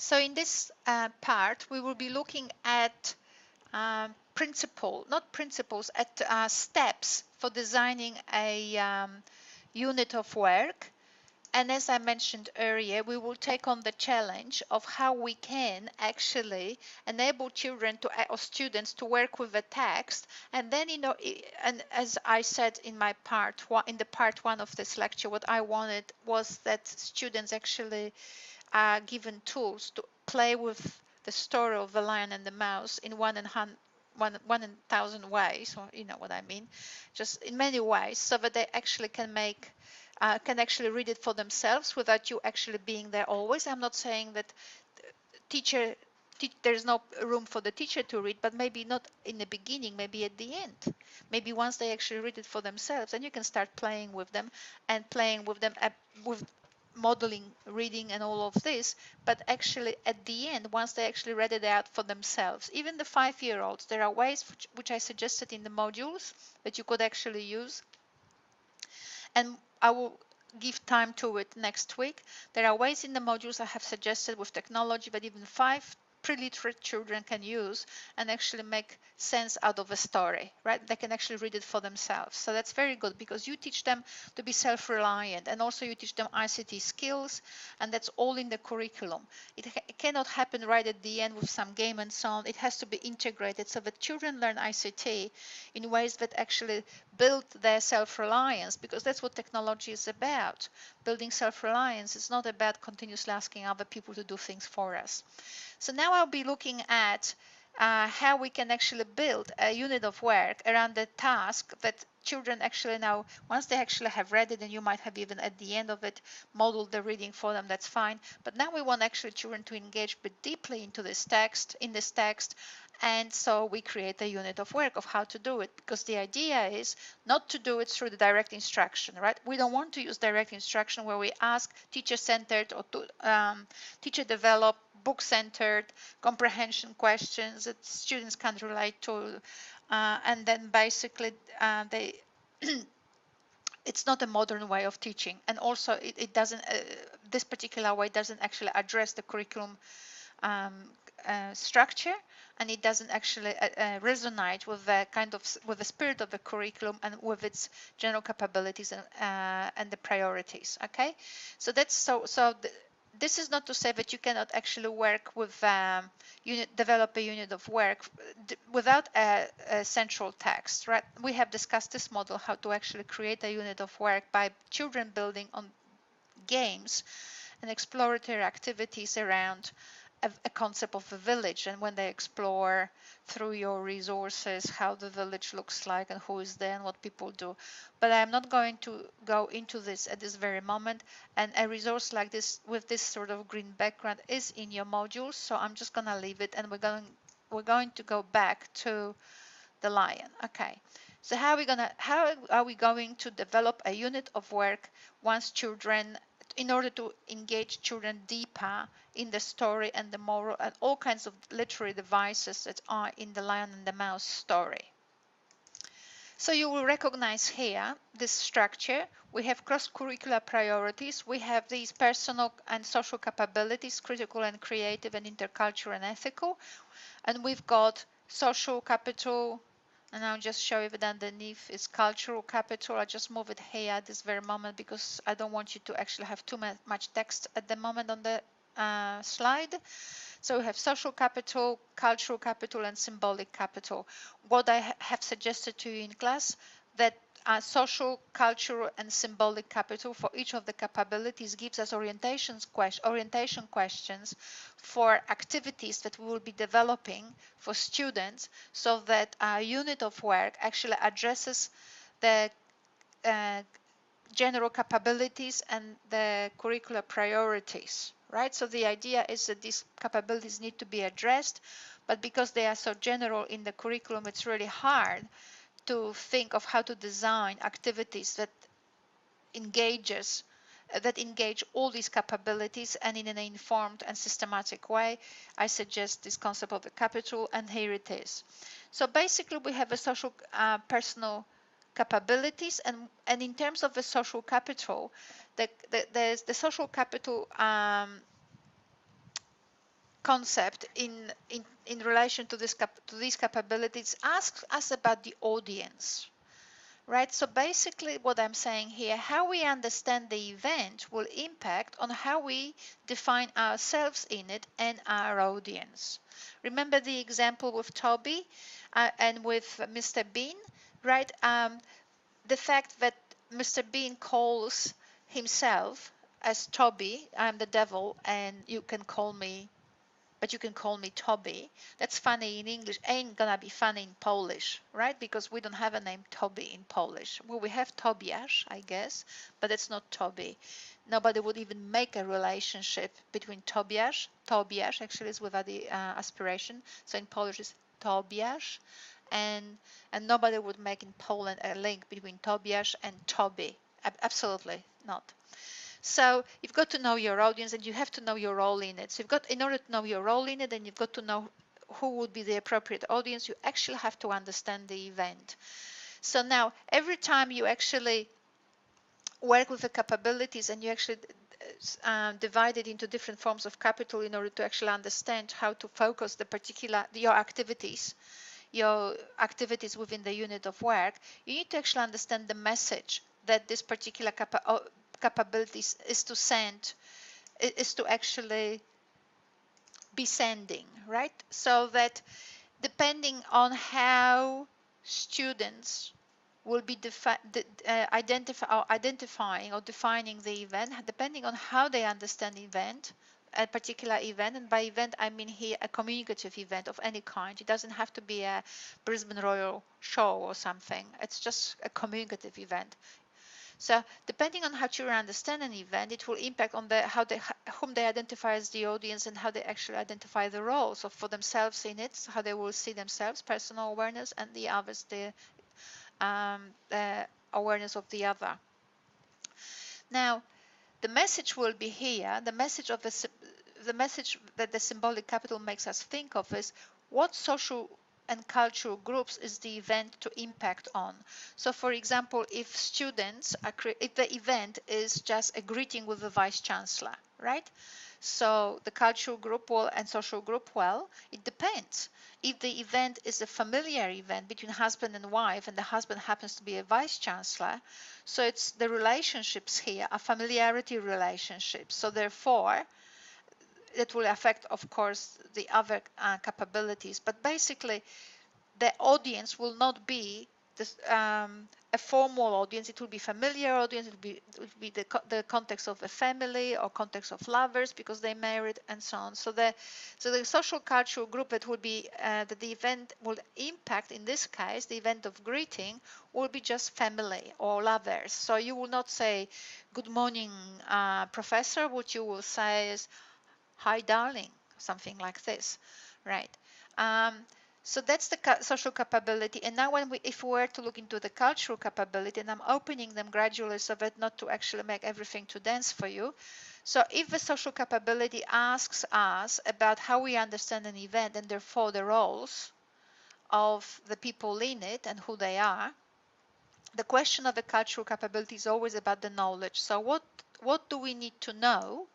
So in this part, we will be looking at not principles, at steps for designing a unit of work. And as I mentioned earlier, we will take on the challenge of how we can actually enable children or students to work with the text. And then, and as I said in my in the part one of this lecture, what I wanted was that students actually are given tools to play with the story of the lion and the mouse in one in thousand ways, or you know what I mean, just in many ways, so that they actually can actually read it for themselves without you actually being there always. I'm not saying that teacher there's no room for the teacher to read, but maybe not in the beginning, maybe at the end, maybe once they actually read it for themselves, and you can start playing with them with modeling reading and all of this. But actually at the end, once they actually read it out for themselves, even the 5-year-olds, there are ways which I suggested in the modules that you could actually use, and I will give time to it next week. There are ways in the modules I have suggested with technology that even 5 pre-literate children can use and actually make sense out of a story, right? They can actually read it for themselves. So that's very good, because you teach them to be self-reliant, and also you teach them ICT skills, and that's all in the curriculum. It cannot happen right at the end with some game and so on. It has to be integrated so that children learn ICT in ways that actually build their self-reliance, because that's what technology is about. Building self-reliance is not about continuously asking other people to do things for us. So now I'll be looking at how we can actually build a unit of work around the task that children actually now, once they actually have read it, and you might have even at the end of it modeled the reading for them, that's fine. But now we want actually children to engage a bit deeply into this text, and so we create a unit of work of how to do it, because the idea is not to do it through the direct instruction, right? We don't want to use direct instruction where we ask teacher-centered or teacher-developed, book-centered comprehension questions that students can relate to, and then basically they it's not a modern way of teaching, and also it doesn't this particular way doesn't actually address the curriculum um, structure, and it doesn't actually resonate with the with the spirit of the curriculum and with its general capabilities and the priorities. Okay, so that's this is not to say that you cannot actually work with develop a unit of work without a central text, right? We have discussed this model, how to actually create a unit of work by children building on games and exploratory activities around a concept of a village, and when they explore through your resources how the village looks like and who is there and what people do. But I'm not going to go into this at this very moment, and a resource like this with this sort of green background is in your modules, so I'm just going to leave it, and we're going to go back to the lion. Okay, so how are we going to develop a unit of work once children, in order to engage children deeper in the story and the moral and all kinds of literary devices that are in the Lion and the Mouse story? So you will recognize here this structure. We have cross-curricular priorities. We have these personal and social capabilities, critical and creative and intercultural and ethical. And we've got social capital, and I'll just show you that underneath is cultural capital. I just move it here at this very moment because I don't want you to actually have too much text at the moment on the slide. So we have social capital, cultural capital, and symbolic capital. What I have suggested to you in class, that social, cultural, and symbolic capital for each of the capabilities gives us orientation questions for activities that we will be developing for students, so that our unit of work actually addresses the general capabilities and the curricular priorities, right? So the idea is that these capabilities need to be addressed, but because they are so general in the curriculum, it's really hard to think of how to design activities that engage all these capabilities and in an informed and systematic way. I suggest this concept of the capital, and here it is. So basically we have a social personal capabilities, and in terms of the social capital, there's the social capital concept in relation to these capabilities asks us about the audience, right? So basically what I'm saying here, how we understand the event will impact on how we define ourselves in it and our audience. Remember the example with Toby and with Mr. Bean, right? The fact that Mr. Bean calls himself as Toby, I'm the devil, and you can call me, but you can call me Toby. That's funny in English. Ain't gonna be funny in Polish, right? Because we don't have a name Toby in Polish. Well, we have Tobiasz, I guess, but it's not Toby. Nobody would even make a relationship between Tobiasz actually is without the aspiration. So in Polish it's Tobiasz, and nobody would make in Poland a link between Tobiasz and Toby. Absolutely not. So you've got to know your audience and you have to know your role in it. So you've got, in order to know your role in it, and you've got to know who would be the appropriate audience, you actually have to understand the event. So now every time you actually work with the capabilities and you actually divide it into different forms of capital in order to actually understand how to focus the particular your activities within the unit of work, you need to actually understand the message that this particular capabilities is to send, is to actually be sending, right? So that depending on how students will be identifying or defining the event, depending on how they understand event, a particular event, and by event I mean here a communicative event of any kind. It doesn't have to be a Brisbane Royal show or something. It's just a communicative event. So depending on how children understand an event, it will impact on whom they identify as the audience and how they actually identify the roles of for themselves in it, so how they will see themselves, personal awareness, and the others, the awareness of the other. Now, the message will be here. The message that the symbolic capital makes us think of is what social and cultural groups is the event to impact on. So for example, if the event is just a greeting with the vice chancellor, right? So the cultural group and social group, well, it depends. If the event is a familiar event between husband and wife, and the husband happens to be a vice chancellor, so it's the relationships here are familiarity relationships. So therefore, it will affect, of course, the other capabilities. But basically, the audience will not be this, a formal audience. It will be familiar audience. It will be the context of a family or context of lovers because they married and so on. So the social cultural group that will be that the event will impact, in this case, the event of greeting will be just family or lovers. So you will not say good morning, professor. What you will say is hi darling, something like this, right? So that's the social capability. And now if we were to look into the cultural capability, and I'm opening them gradually so that not to actually make everything to dance for you. So if the social capability asks us about how we understand an event and therefore the roles of the people in it and who they are, the question of the cultural capability is always about the knowledge. So what do we need to know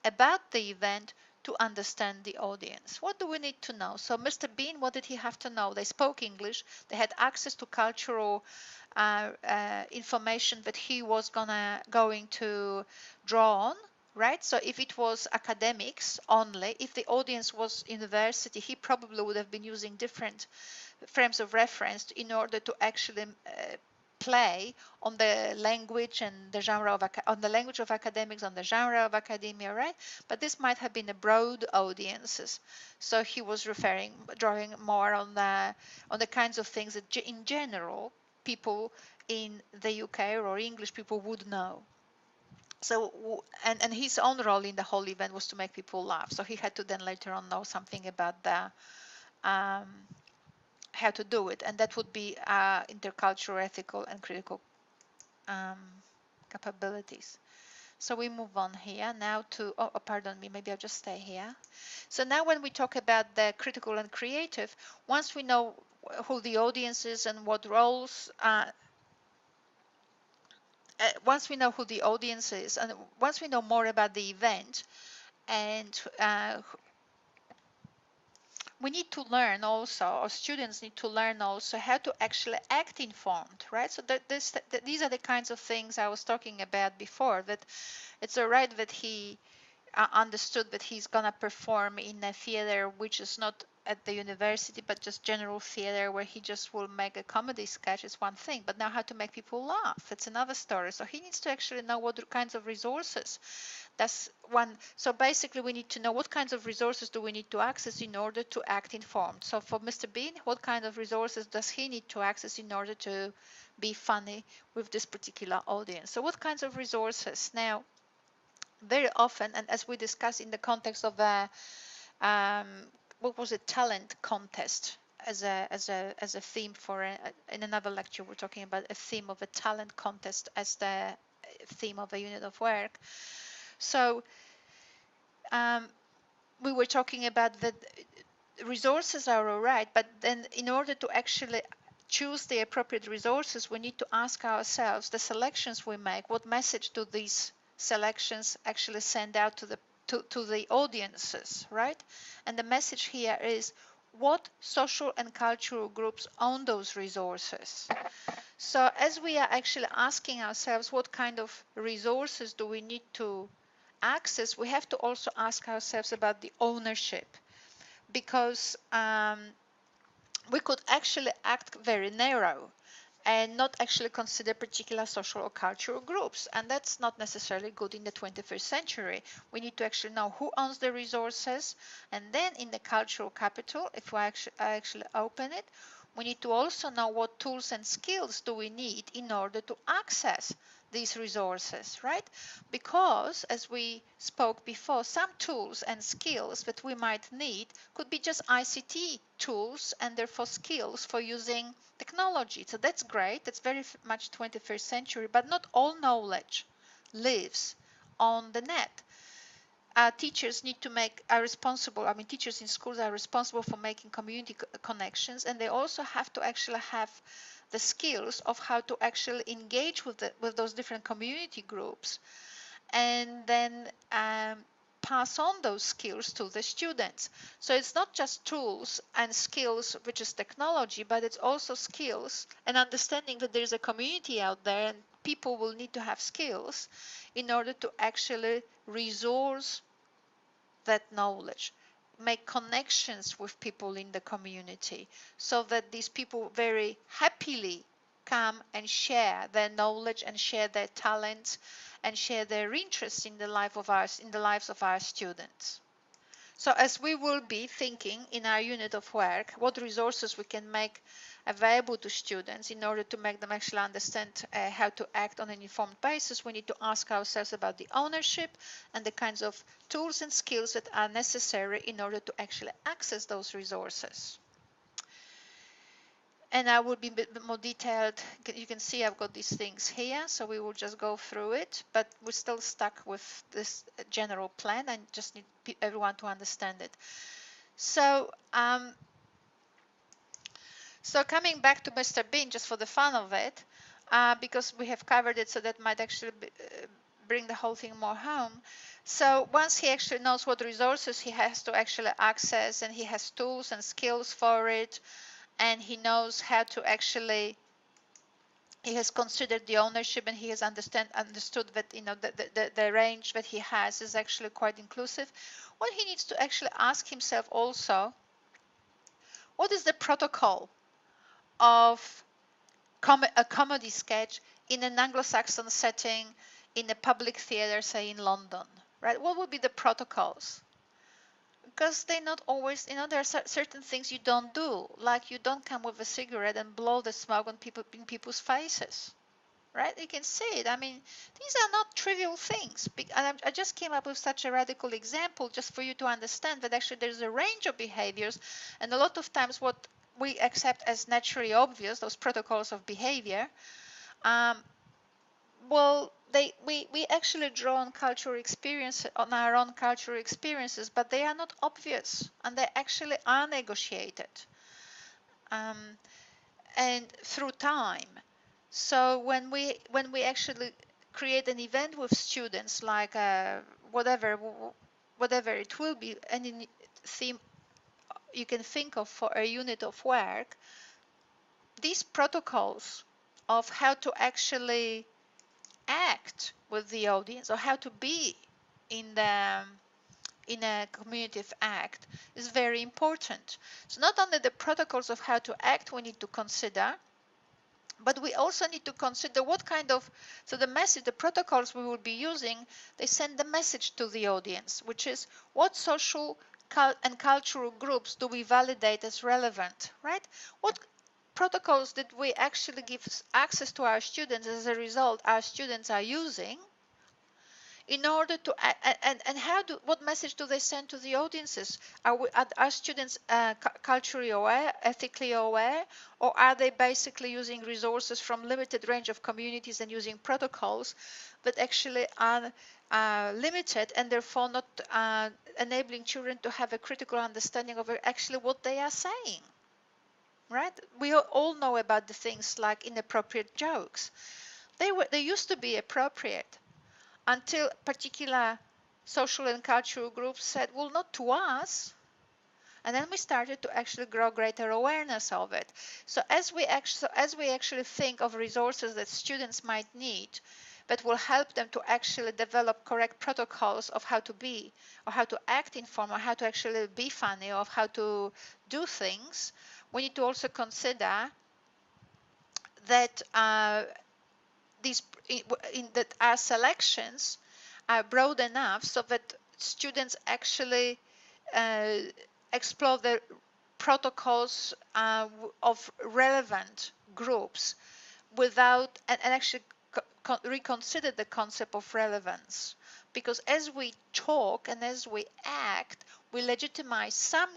about the event to understand the audience? What do we need to know? So Mr. Bean, what did he have to know? They spoke English. They had access to cultural information that he was going to draw on, right? So if it was academics only, if the audience was university, he probably would have been using different frames of reference in order to actually play on the language and the genre of on the language of academics, on the genre of academia, right? But this might have been a broad audiences. So he was drawing more on the kinds of things that in general people in the UK or English people would know. So and his own role in the whole event was to make people laugh. So he had to then later on know something about the how to do it, and that would be intercultural, ethical, and critical capabilities. So we move on here now to, pardon me, maybe I'll just stay here. So now when we talk about the critical and creative, once we know who the audience is and what roles, once we know who the audience is, and once we know more about the event and we need to learn also, or students need to learn also how to actually act informed, right? So these are the kinds of things I was talking about before, that it's all right that he understood that he's gonna perform in a theater which is not at the university but just general theater where he just will make a comedy sketch is one thing, but now how to make people laugh, that's another story. So he needs to actually know what kinds of resources. That's one. So basically we need to know what kinds of resources do we need to access in order to act informed. So for Mr. Bean, what kind of resources does he need to access in order to be funny with this particular audience? So what kinds of resources? Now, very often, and as we discussed in the context of a what was it, talent contest, as a theme for in another lecture we're talking about a theme of a talent contest as the theme of a unit of work. So we were talking about that resources are all right, but then in order to actually choose the appropriate resources, we need to ask ourselves, the selections we make, what message do these selections actually send out to the audiences, right? And the message here is what social and cultural groups own those resources. So as we are actually asking ourselves what kind of resources do we need to access, we have to also ask ourselves about the ownership, because we could actually act very narrow and not actually consider particular social or cultural groups. And that's not necessarily good in the 21st century. We need to actually know who owns the resources. And then in the cultural capital, if I actually open it, we need to also know what tools and skills do we need in order to access these resources, right? Because as we spoke before, some tools and skills that we might need could be just ICT tools and therefore skills for using technology. So that's great. That's very much 21st century, but not all knowledge lives on the net. Teachers need to are responsible. I mean, teachers in schools are responsible for making community connections, and they also have to actually have the skills of how to actually engage with those different community groups, and then pass on those skills to the students. So it's not just tools and skills, which is technology, but it's also skills and understanding that there's a community out there and people will need to have skills in order to actually resource that knowledge, make connections with people in the community so that these people very happily come and share their knowledge and share their talents and share their interests in the lives of our students. So as we will be thinking in our unit of work, what resources we can make available to students in order to make them actually understand how to act on an informed basis, we need to ask ourselves about the ownership and the kinds of tools and skills that are necessary in order to actually access those resources. And I will be a bit more detailed. You can see I've got these things here, so we will just go through it, but we're still stuck with this general plan and just need everyone to understand it. So, so coming back to Mr. Bean, just for the fun of it, because we have covered it, so that might actually bring the whole thing more home. So once he actually knows what resources he has to actually access, and he has tools and skills for it, and he knows how to actually, he has considered the ownership, and he has understood that, you know, the range that he has is actually quite inclusive. What he needs to actually ask himself also, what is the protocol of a comedy sketch in an Anglo-Saxon setting in a public theater, say in London, right? What would be the protocols? Because they're not always, you know, there are certain things you don't do, like you don't come with a cigarette and blow the smoke on people's faces, right? You can see it. I mean, these are not trivial things. And I just came up with such a radical example just for you to understand that actually there's a range of behaviors, and a lot of times what we accept as naturally obvious, those protocols of behavior, well, we actually draw on cultural experience, on our own cultural experiences, but they are not obvious, and they actually are negotiated, and through time. So when we actually create an event with students, like whatever it will be, any theme you can think of for a unit of work, these protocols of how to actually act with the audience or how to be in the in a communicative act is very important. So not only the protocols of how to act we need to consider, but we also need to consider what kind of, so the message, the protocols we will be using, they send the message to the audience, which is what social and cultural groups do we validate as relevant, right? What protocols did we actually give access to our students, as a result our students are using in order to, and how do, what message do they send to the audiences? Are students culturally aware, ethically aware, or are they basically using resources from limited range of communities and using protocols that actually are limited and therefore not enabling children to have a critical understanding of actually what they are saying? Right? We all know about the things like inappropriate jokes. They used to be appropriate until particular social and cultural groups said, well, not to us. And then we started to actually grow greater awareness of it. So as we actually think of resources that students might need that will help them to actually develop correct protocols of how to be or how to act in form or how to actually be funny or how to do things, we need to also consider that these that our selections are broad enough so that students actually uh, explore the protocols of relevant groups without and actually reconsider the concept of relevance, because as we talk and as we act we legitimize some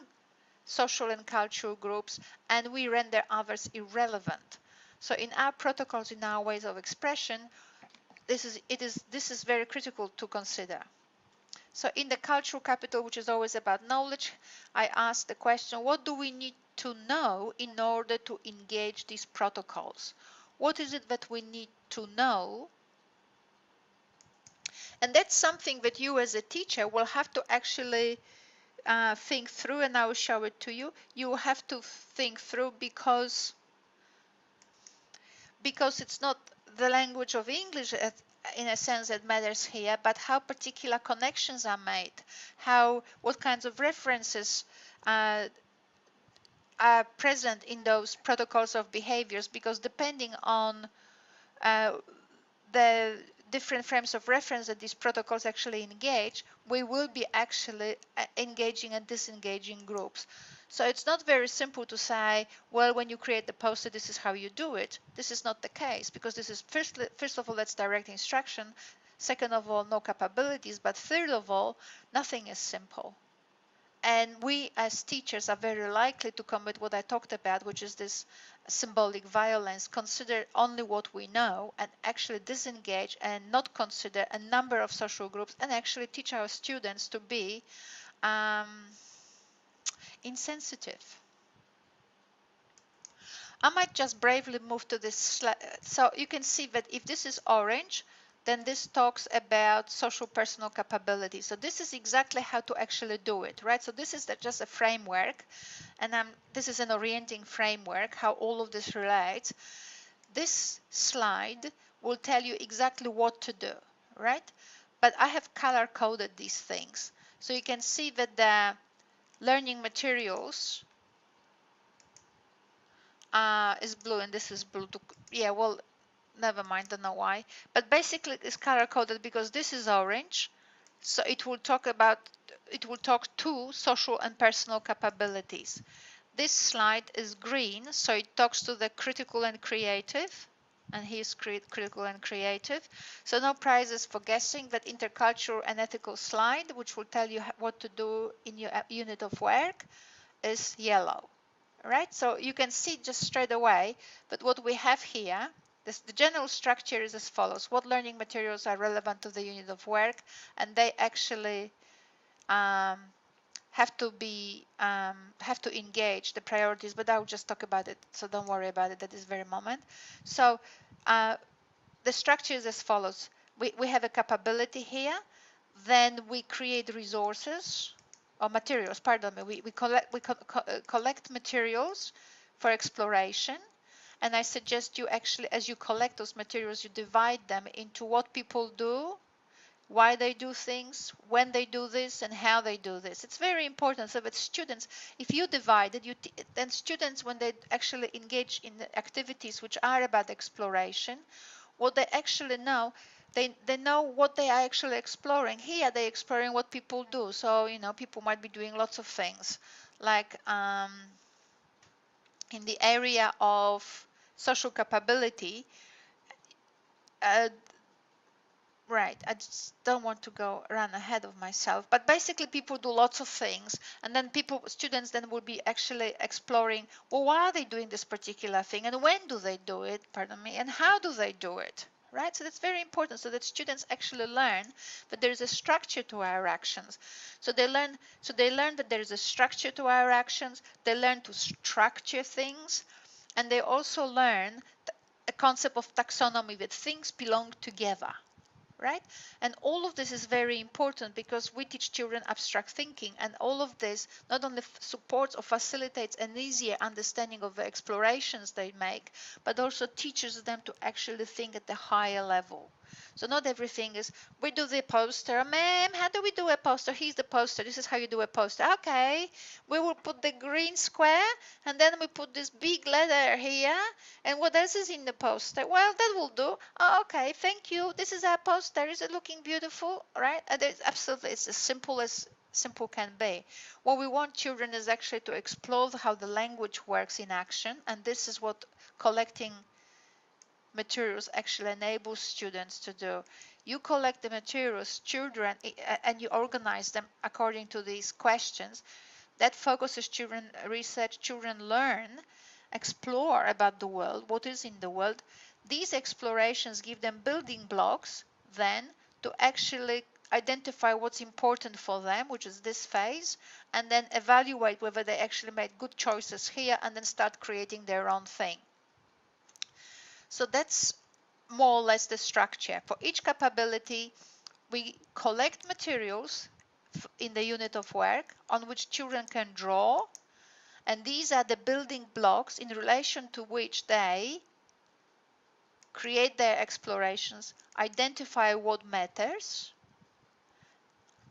social and cultural groups and we render others irrelevant. So in our protocols, in our ways of expression, this is very critical to consider. So in the cultural capital, which is always about knowledge, I asked the question, what do we need to know in order to engage these protocols? What is it that we need to know? And that's something that you as a teacher will have to actually think through, and I will show it to you. You will have to think through because it's not the language of English in a sense that matters here, but how particular connections are made, what kinds of references uh, are present in those protocols of behaviors, because depending on uh, the different frames of reference that these protocols actually engage, we will be actually engaging and disengaging groups. So it's not very simple to say, well, when you create the poster, this is how you do it. This is not the case, because this is first of all, that's direct instruction. Second of all, no capabilities. But third of all, nothing is simple. And we as teachers are very likely to commit what I talked about, which is this symbolic violence, consider only what we know and actually disengage and not consider a number of social groups and actually teach our students to be insensitive. I might just bravely move to this slide. So you can see that if this is orange, then this talks about social personal capability. So this is exactly how to actually do it, right? So this is just a framework, and this is an orienting framework, how all of this relates. This slide will tell you exactly what to do, right? But I have color coded these things. So you can see that the learning materials is blue and this is blue. Yeah, well, never mind, don't know why. But basically it's color coded because this is orange. So it will talk to social and personal capabilities. This slide is green, so it talks to the critical and creative. And here's critical and creative. So no prizes for guessing. That intercultural and ethical slide, which will tell you what to do in your unit of work, is yellow. Right? So you can see just straight away, but what we have here, the general structure is as follows. What learning materials are relevant to the unit of work, and they actually have to engage the priorities, but I'll just talk about it, so don't worry about it at this very moment. So the structure is as follows. We have a capability here, then we create resources, or materials, pardon me, we collect materials for exploration. And I suggest you actually, as you collect those materials, you divide them into what people do, why they do things, when they do this, and how they do this. It's very important. So that students, if you divide it, then students, when they actually engage in the activities which are about exploration, what they actually know, they know what they are actually exploring. Here they're exploring what people do. So, you know, people might be doing lots of things, like in the area of social capability. uh, Right, I just don't want to go run ahead of myself, but basically people do lots of things, and then students then will be actually exploring, well, why are they doing this particular thing, and when do they do it, pardon me, and how do they do it, right? So that's very important, so that students actually learn that there is a structure to our actions. So they learn that there is a structure to our actions, they learn to structure things, and they also learn a concept of taxonomy, that things belong together. Right? And all of this is very important because we teach children abstract thinking, and all of this not only supports or facilitates an easier understanding of the explorations they make, but also teaches them to actually think at the higher level. So not everything is, we do the poster, ma'am, how do we do a poster? Here's the poster, this is how you do a poster. Okay, we will put the green square, and then we put this big letter here, and what else is in the poster? Well, that will do. Oh, okay, thank you. This is our poster. Is it looking beautiful? Right? Absolutely, it's as simple can be. What we want children is actually to explore how the language works in action, and this is what collecting materials actually enables students to do. You collect the materials, children, and you organize them according to these questions. That focuses children research, children learn, explore about the world, what is in the world. These explorations give them building blocks then to actually identify what's important for them, which is this phase, and then evaluate whether they actually made good choices here, and then start creating their own thing. So that's more or less the structure. For each capability, we collect materials in the unit of work on which children can draw, and these are the building blocks in relation to which they create their explorations, identify what matters,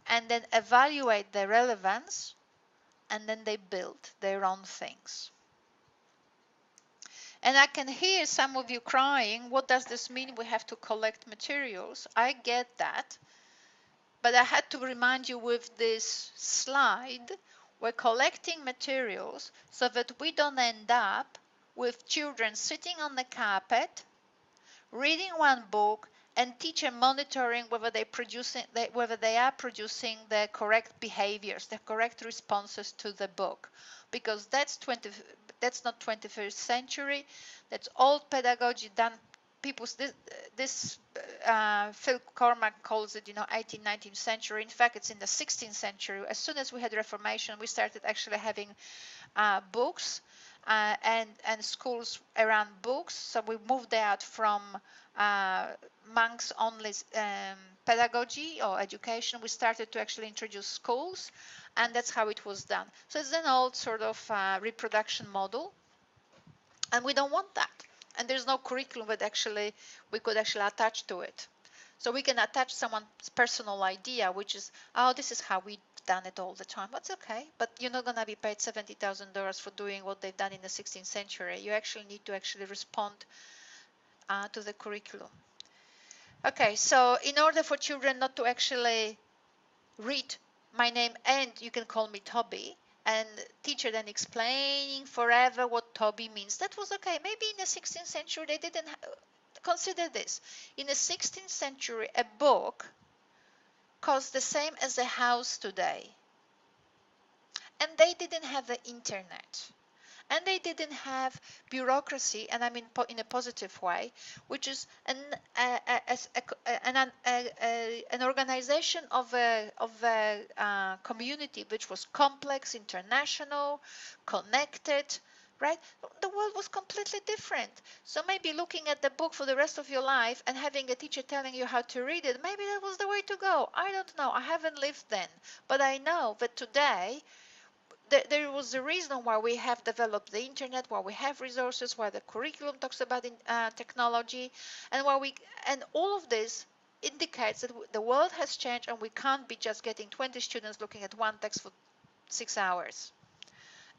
and then evaluate their relevance, and then they build their own things. And I can hear some of you crying, what does this mean, we have to collect materials? I get that. But I had to remind you with this slide, we're collecting materials so that we don't end up with children sitting on the carpet, reading one book, and teacher monitoring whether they are producing the correct behaviors, the correct responses to the book, because that's not 21st century. That's old pedagogy done. Phil Cormack calls it, 18th, 19th century. In fact, it's in the 16th century. As soon as we had Reformation, we started actually having books and schools around books. So we moved out from monks only pedagogy or education. We started to actually introduce schools, and that's how it was done. So it's an old sort of reproduction model, and we don't want that. And there's no curriculum that actually we could actually attach to it. So we can attach someone's personal idea, which is, oh, this is how we've done it all the time. That's okay, but you're not going to be paid $70,000 for doing what they've done in the 16th century. You actually need to actually respond to the curriculum. Okay, so in order for children not to actually read my name and you can call me Toby, and teacher then explaining forever what Toby means, that was okay. Maybe in the 16th century they didn't consider this. In the 16th century, a book cost the same as a house today, and they didn't have the internet, and they didn't have bureaucracy, and I mean in a positive way, which is an organization of a community which was complex, international, connected, right? The world was completely different. So maybe looking at the book for the rest of your life and having a teacher telling you how to read it, maybe that was the way to go. I don't know. I haven't lived then. But I know that today there was a reason why we have developed the internet, why we have resources, why the curriculum talks about technology, and and all of this indicates that the world has changed and we can't be just getting 20 students looking at one text for 6 hours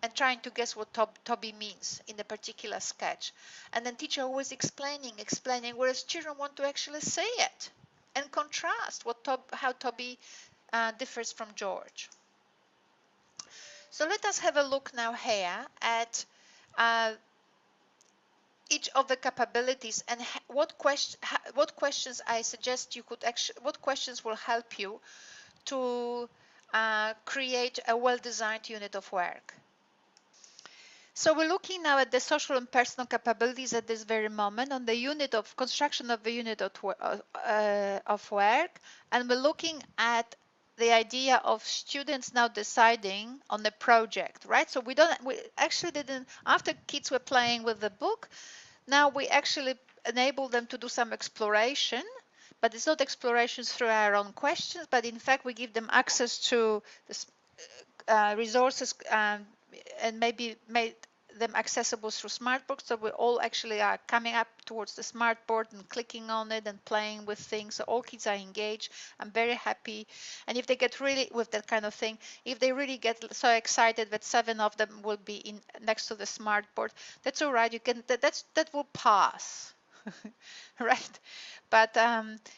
and trying to guess what Toby means in a particular sketch. And then teacher always explaining, whereas children want to actually say it and contrast how Toby differs from George. So let us have a look now here at uh, each of the capabilities and what questions I suggest you could actually, what questions will help you to create a well-designed unit of work. So we're looking now at the social and personal capabilities at this very moment on the unit of construction of the unit of work, and we're looking at the idea of students now deciding on the project, right? So we actually didn't, after kids were playing with the book, now we actually enable them to do some exploration, but it's not explorations through our own questions, but in fact we give them access to this, resources and maybe made them accessible through smartboard. So we all actually are coming up towards the smartboard and clicking on it and playing with things. So all kids are engaged. I'm very happy. And if they get really with that kind of thing, if they really get so excited that 7 of them will be in next to the smartboard, that's all right. You can that will pass. Right, but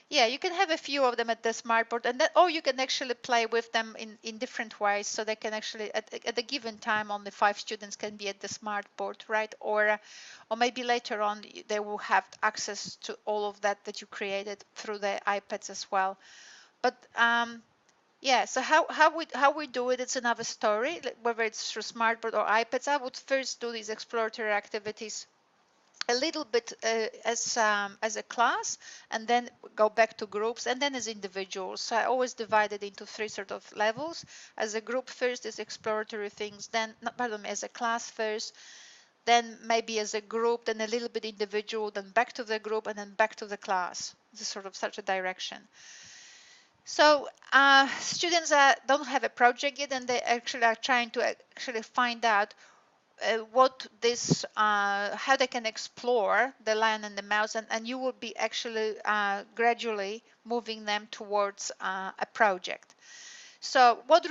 yeah, you can have a few of them at the smartboard, and or you can actually play with them in different ways, so they can actually at a given time only 5 students can be at the smartboard, right? Or maybe later on they will have access to all of that you created through the iPads as well. But yeah, so how we do it, it's another story, whether it's through smartboard or iPads. I would first do these exploratory activities a little bit as a class, and then go back to groups, and then as individuals. So I always divide it into 3 sort of levels. As a group first is exploratory things, then as a class first, then maybe as a group, then a little bit individual, then back to the group, and then back to the class. This is sort of such a direction. So students don't have a project yet, and they actually are trying to actually find out how they can explore the lion and the mouse, and you will be actually gradually moving them towards a project. So what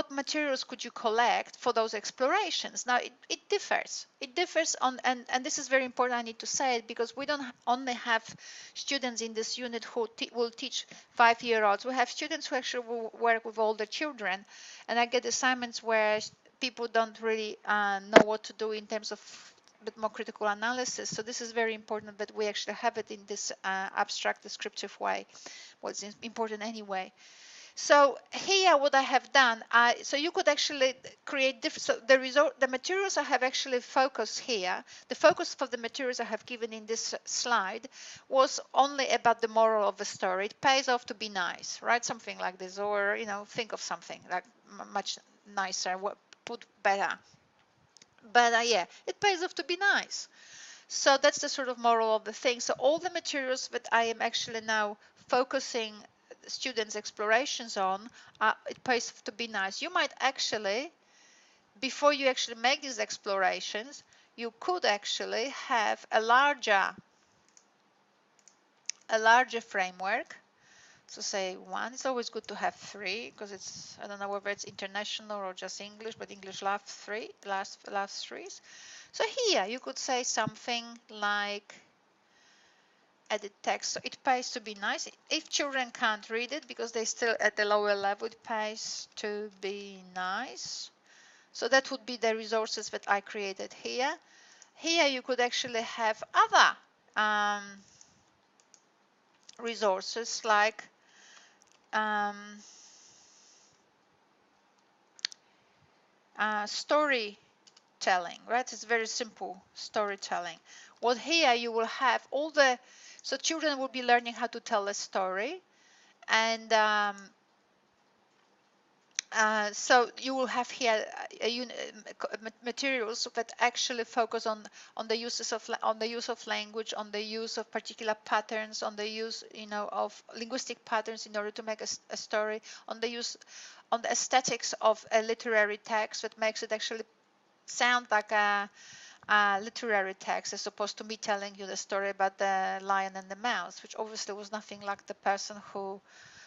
materials could you collect for those explorations? Now it differs. It differs on, and this is very important. I need to say it because we don't only have students in this unit who will teach 5-year-olds. We have students who actually will work with older children, and I get assignments where people don't really know what to do in terms of a bit more critical analysis. So this is very important that we actually have it in this abstract descriptive way. What's important anyway. So here what I have done, so you could actually create different, so the materials I have actually focused here, the focus for the materials I have given in this slide was only about the moral of the story. It pays off to be nice, right? Something like this, or, think of something like much nicer, put better. But yeah, it pays off to be nice. So that's the sort of moral of the thing. So all the materials that I am actually now focusing students' explorations on, it pays to be nice. You might actually, before you actually make these explorations, you could actually have a larger framework. So say 1. It's always good to have 3 because it's, I don't know whether it's international or just English, but English loves 3, last 3s. So here you could say something like edit text. So it pays to be nice. If children can't read it because they're still at the lower level, it pays to be nice. So that would be the resources that I created here. Here you could actually have other resources like storytelling, right? It's very simple storytelling. What here you will have so children will be learning how to tell a story, and So you will have here materials that actually focus on the uses of on the use of language, on the use of particular patterns, on the use of linguistic patterns in order to make a story, on the use on the aesthetics of a literary text that makes it actually sound like a literary text as opposed to me telling you the story about the lion and the mouse, which obviously was nothing like the person who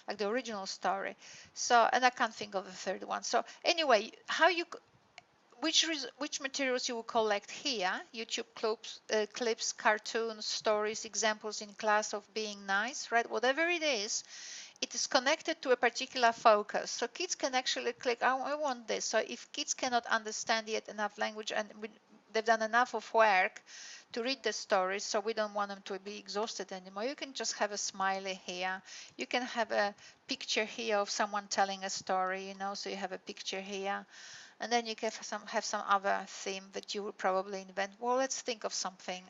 like the original story. So, and I can't think of the third one. So anyway, how you which materials you will collect here: YouTube clips, cartoons, stories, examples in class of being nice, right? Whatever it is connected to a particular focus. So kids can actually click, I want this. So if kids cannot understand yet enough language and they've done enough of work to read the stories, so we don't want them to be exhausted anymore, you can just have a smiley here. You can have a picture here of someone telling a story, so you have a picture here. And then you can have some other theme that you will probably invent. Well, let's think of something.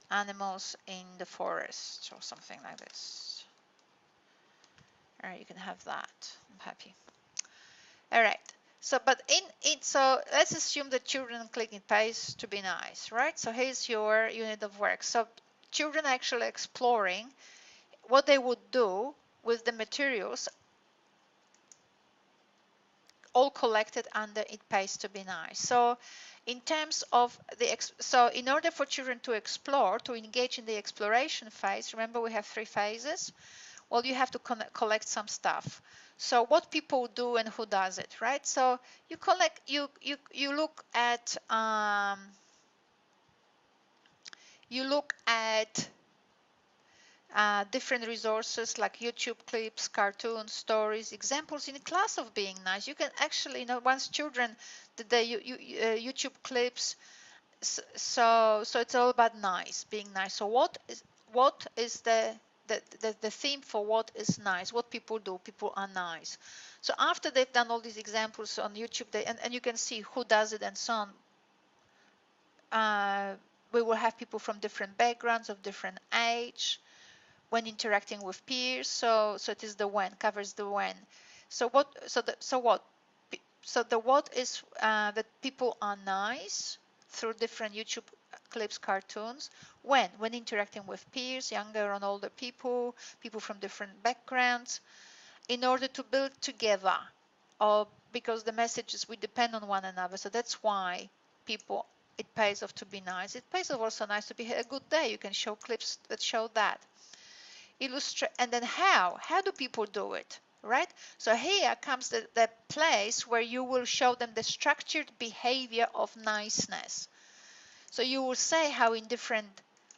Animals in the forest or something like this. All right, you can have that. I'm happy. All right. So, but so let's assume that children click in pace to be nice, right? So here's your unit of work. So children actually exploring what they would do with the materials all collected under it pays to be nice. So in terms of so in order for children to explore, to engage in the exploration phase, remember we have 3 phases. Well, you have to collect some stuff. So what people do and who does it, right? So you collect, you look at different resources like YouTube clips, cartoons, stories, examples in class of being nice. You can actually, once children did the YouTube clips, so it's all about nice, being nice. So what is the theme for what is nice? What people do? People are nice. So after they've done all these examples on YouTube, and you can see who does it and so on. We will have people from different backgrounds, of different age, when interacting with peers. So it is the when, covers the when. So what? So the what is that people are nice through different YouTube clips, cartoons. When interacting with peers, younger and older people, people from different backgrounds, in order to build together, or because the messages, we depend on one another. So that's why people, it pays off to be nice. It pays off also nice to be a good day. You can show clips that show that. Illustrate, and then how do people do it, right? So here comes the place where you will show them the structured behavior of niceness. So you will say how in different,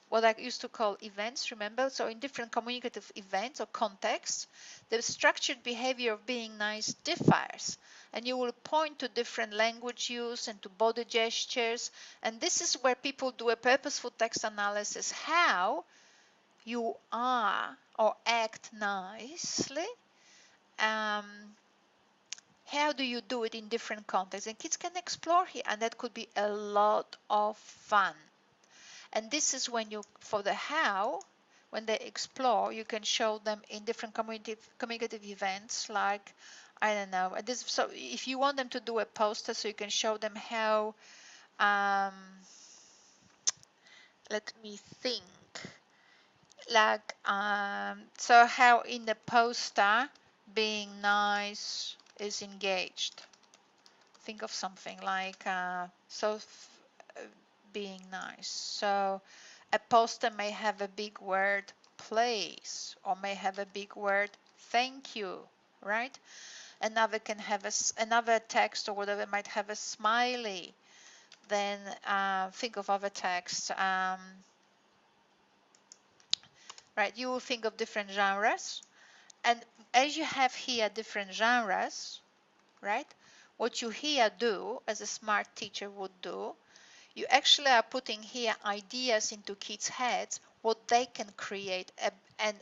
what I used to call events, remember? So in different communicative events or contexts, the structured behavior of being nice differs. And you will point to different language use and to body gestures. And this is where people do a purposeful text analysis. How you are or act nicely. How do you do it in different contexts? And kids can explore here, and that could be a lot of fun. And this is when you, for the how, when they explore, you can show them in different communicative events, like, I don't know, so if you want them to do a poster, so you can show them how, let me think, like, so how in the poster being nice is engaged. Think of something like, being nice. So a poster may have a big word please, or may have a big word thank you, right? Another can have another text or whatever might have a smiley. Then think of other text. Right, you will think of different genres, and as you have here different genres, right, what you here do, as a smart teacher would do, you actually are putting here ideas into kids' heads, what they can create, and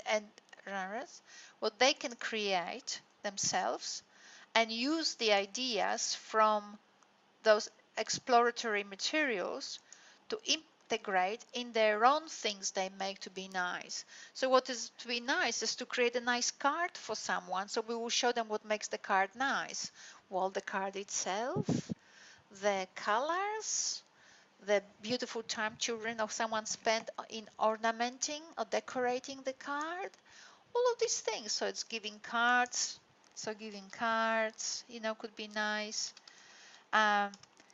genres, what they can create themselves, and use the ideas from those exploratory materials integrate in their own things they make to be nice. So what is to be nice is to create a nice card for someone. So we will show them what makes the card nice. Well, the card itself, the colors, the beautiful time children or someone spent in ornamenting or decorating the card, all of these things. So it's giving cards. So giving cards, could be nice. Um,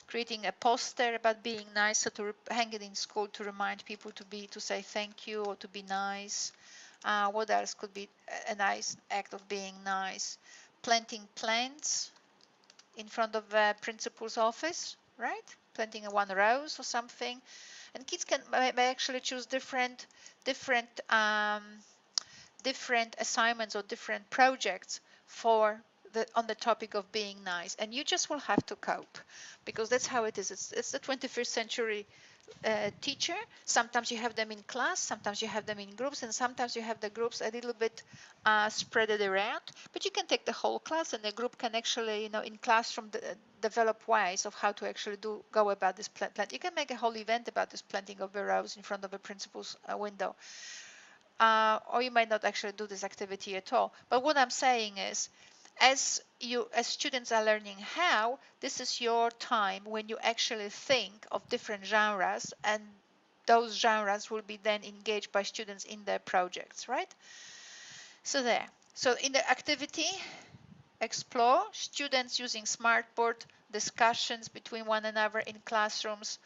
Creating a poster about being nice, so to hang it in school to remind people to say thank you or to be nice. What else could be a nice act of being nice? Planting plants in front of the principal's office, right? Planting one rose or something. And kids may actually choose different different assignments or different projects on the topic of being nice, and you just will have to cope, because that's how it is. It's the 21st century teacher. Sometimes you have them in class, sometimes you have them in groups, and sometimes you have the groups a little bit spread it around. But you can take the whole class, and the group can actually, in classroom, develop ways of how to actually go about this plant. You can make a whole event about this planting of a rose in front of a principal's window. Or you might not actually do this activity at all. But what I'm saying is, as students are learning how, this is your time when you actually think of different genres, and those genres will be then engaged by students in their projects, right? So there. So in the activity, explore, students using smartboard, discussions between one another in classrooms.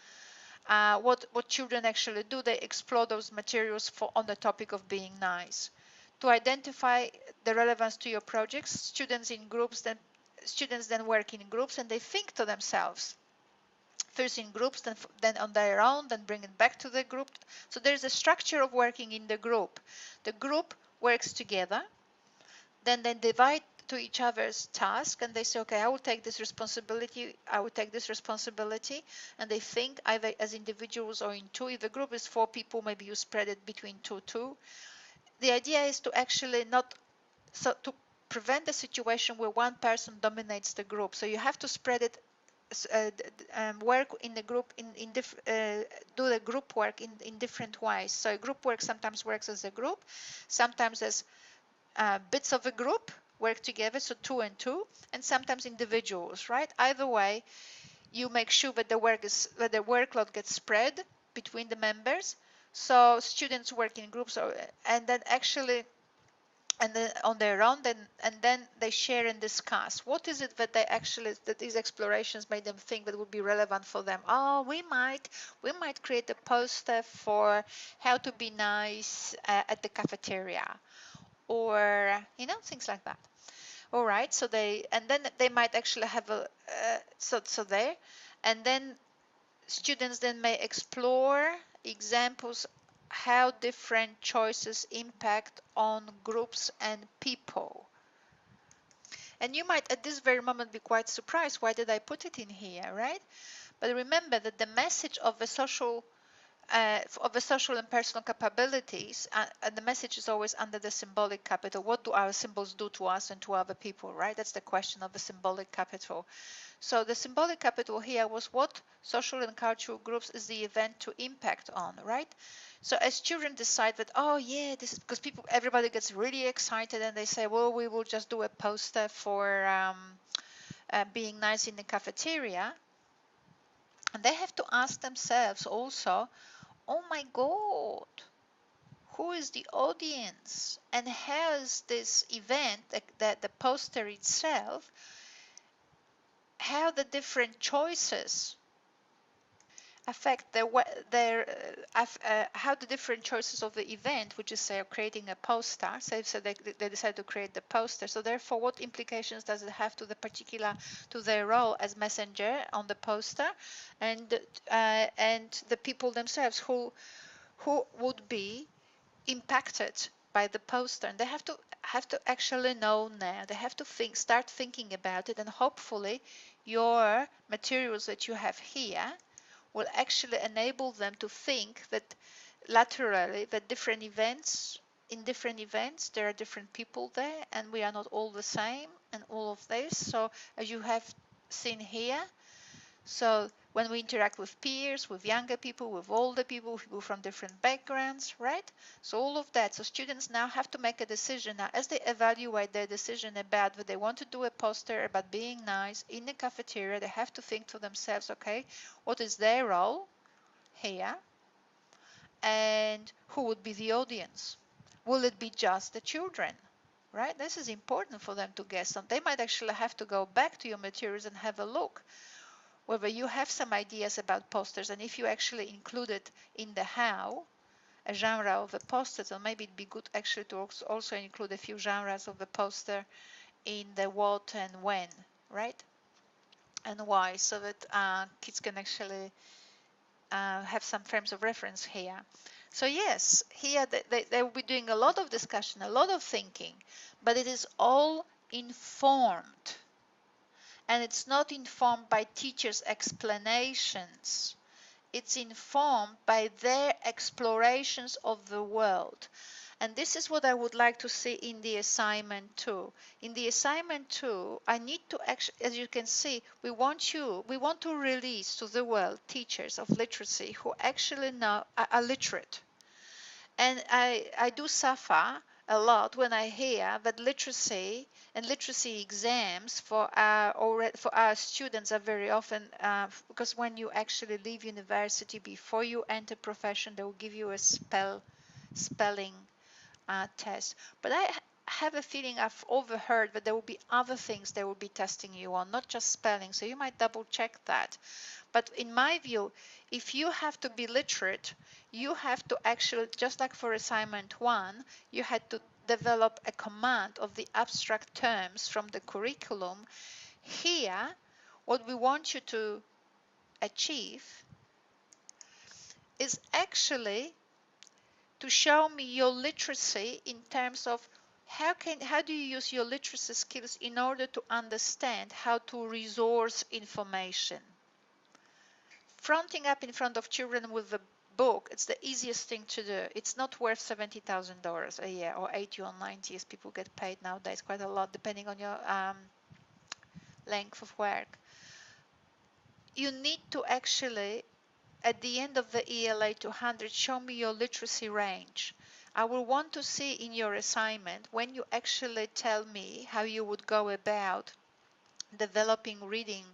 What children actually do, they explore those materials on the topic of being nice. To identify the relevance to your projects, students then work in groups, and they think to themselves, first in groups, then on their own, then bring it back to the group. So there's a structure of working in the group. The group works together, then they divide to each other's task, and they say, okay, I will take this responsibility, I will take this responsibility, and they think either as individuals or in two. If the group is 4 people, maybe you spread it between two. The idea is to actually to prevent the situation where one person dominates the group. So you have to spread it, work in the group do the group work in different ways. So group work sometimes works as a group, sometimes as bits of a group work together, so 2 and 2, and sometimes individuals, right? Either way, you make sure that the workload gets spread between the members, so students work in groups, and then on their own, and then they share and discuss what is it that that these explorations made them think that would be relevant for them. Oh, we might create a poster for how to be nice at the cafeteria, or things like that. All right, so then they might actually have so there, and then students then may explore examples how different choices impact on groups and people. And you might at this very moment be quite surprised, why did I put it in here, right? But remember that the message of the social and personal capabilities, and the message is always under the symbolic capital. What do our symbols do to us and to other people, right? That's the question of the symbolic capital. So the symbolic capital here was what social and cultural groups is the event to impact on, right? So as children decide that, oh yeah, this is because everybody gets really excited, and they say, well, we will just do a poster for being nice in the cafeteria. And they have to ask themselves also, oh my God, who is the audience, and how is this event, the poster itself, how the different choices affect how the different choices of the event, which is say creating a poster, so they decide to create the poster. So therefore, what implications does it have to their role as messenger on the poster, and the people themselves who would be impacted by the poster, and they have to actually know now. They have to start thinking about it, and hopefully your materials that you have here will actually enable them to think that laterally, that in different events there are different people there, and we are not all the same, and all of this. So as you have seen here, so when we interact with peers, with younger people, with older people, people from different backgrounds, right? So all of that. So students now have to make a decision now as they evaluate their decision about whether they want to do a poster about being nice in the cafeteria. They have to think to themselves, okay, what is their role here and who would be the audience? Will it be just the children? Right? This is important for them to guess. And they might actually have to go back to your materials and have a look whether you have some ideas about posters, and if you actually include it in the how, a genre of the poster, so maybe it'd be good actually to also include a few genres of the poster in the what and when, right? And why, so that kids can actually have some frames of reference here. So yes, here they will be doing a lot of discussion, a lot of thinking, but it is all informed. And it's not informed by teachers' explanations. It's informed by their explorations of the world. And this is what I would like to see in the assignment too. In the assignment too, I need to actually, as you can see, we want to release to the world teachers of literacy who actually know are literate. And I do suffer a lot when I hear that literacy and literacy exams for our students are very often because when you actually leave university, before you enter profession, they will give you a spelling test. But I have a feeling I've overheard that there will be other things they will be testing you on, not just spelling. So you might double check that. But in my view, if you have to be literate, you have to actually, just like for assignment 1, you had to develop a command of the abstract terms from the curriculum. Here, what we want you to achieve is actually to show me your literacy in terms of how do you use your literacy skills in order to understand how to resource information. Fronting up in front of children with the book, it's the easiest thing to do. It's not worth $70,000 a year or 80 or 90 as people get paid nowadays, quite a lot depending on your length of work. You need to actually, at the end of the ELA 200, show me your literacy range. I will want to see in your assignment when you actually tell me how you would go about developing reading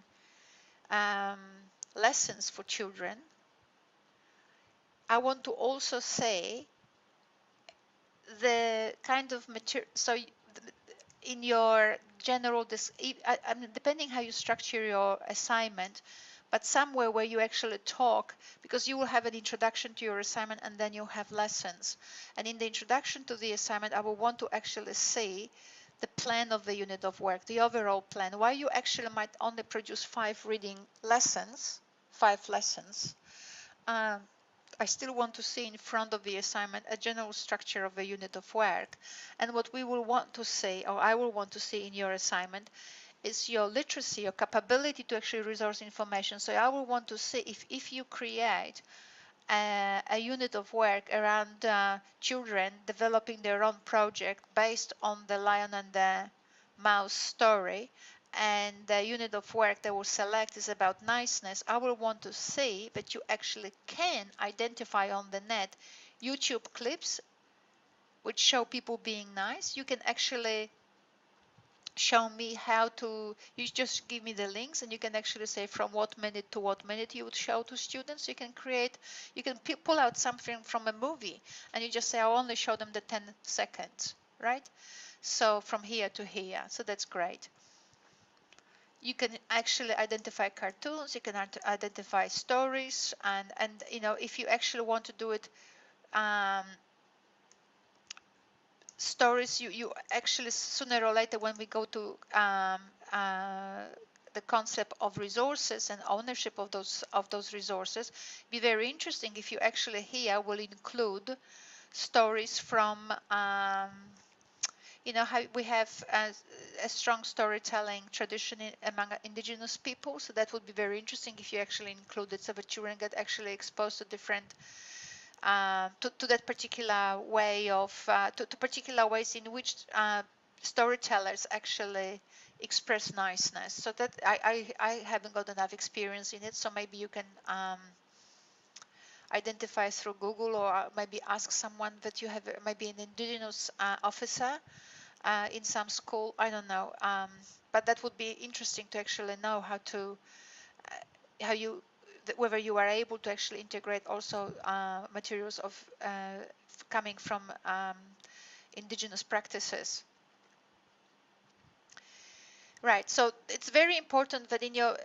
lessons for children. I want to also say the kind of material, so in your general, depending how you structure your assignment, but somewhere where you actually talk, because you will have an introduction to your assignment and then you'll have lessons. And in the introduction to the assignment, I will want to actually see the plan of the unit of work, the overall plan, why you actually might only produce 5 reading lessons, 5 lessons. I still want to see in front of the assignment a general structure of a unit of work. And what we will want to see, or I will want to see in your assignment, is your literacy, your capability to actually resource information. So I will want to see if you create a unit of work around children developing their own project based on the Lion and the Mouse story, and the unit of work they will select is about niceness, I will want to see that you actually can identify on the net YouTube clips which show people being nice. You can actually show me how to, you just give me the links and you can actually say from what minute to what minute you would show to students. You can create, you can pull out something from a movie and you just say I'll only show them the 10 seconds, right? So from here to here, so that's great. You can actually identify cartoons, you can identify stories, and you know, if you actually want to do it stories, you actually sooner or later when we go to the concept of resources and ownership of those resources, be very interesting if you actually here will include stories from you know how we have a strong storytelling tradition among indigenous people, so that would be very interesting if you actually include it so that children get actually exposed to different to that particular way of to particular ways in which storytellers actually express niceness. So that I haven't got enough experience in it, so maybe you can identify through Google, or maybe ask someone that you have, maybe an indigenous officer in some school. I don't know, but that would be interesting to actually know how to how you whether you are able to actually integrate also materials of coming from indigenous practices. Right, so it's very important that in your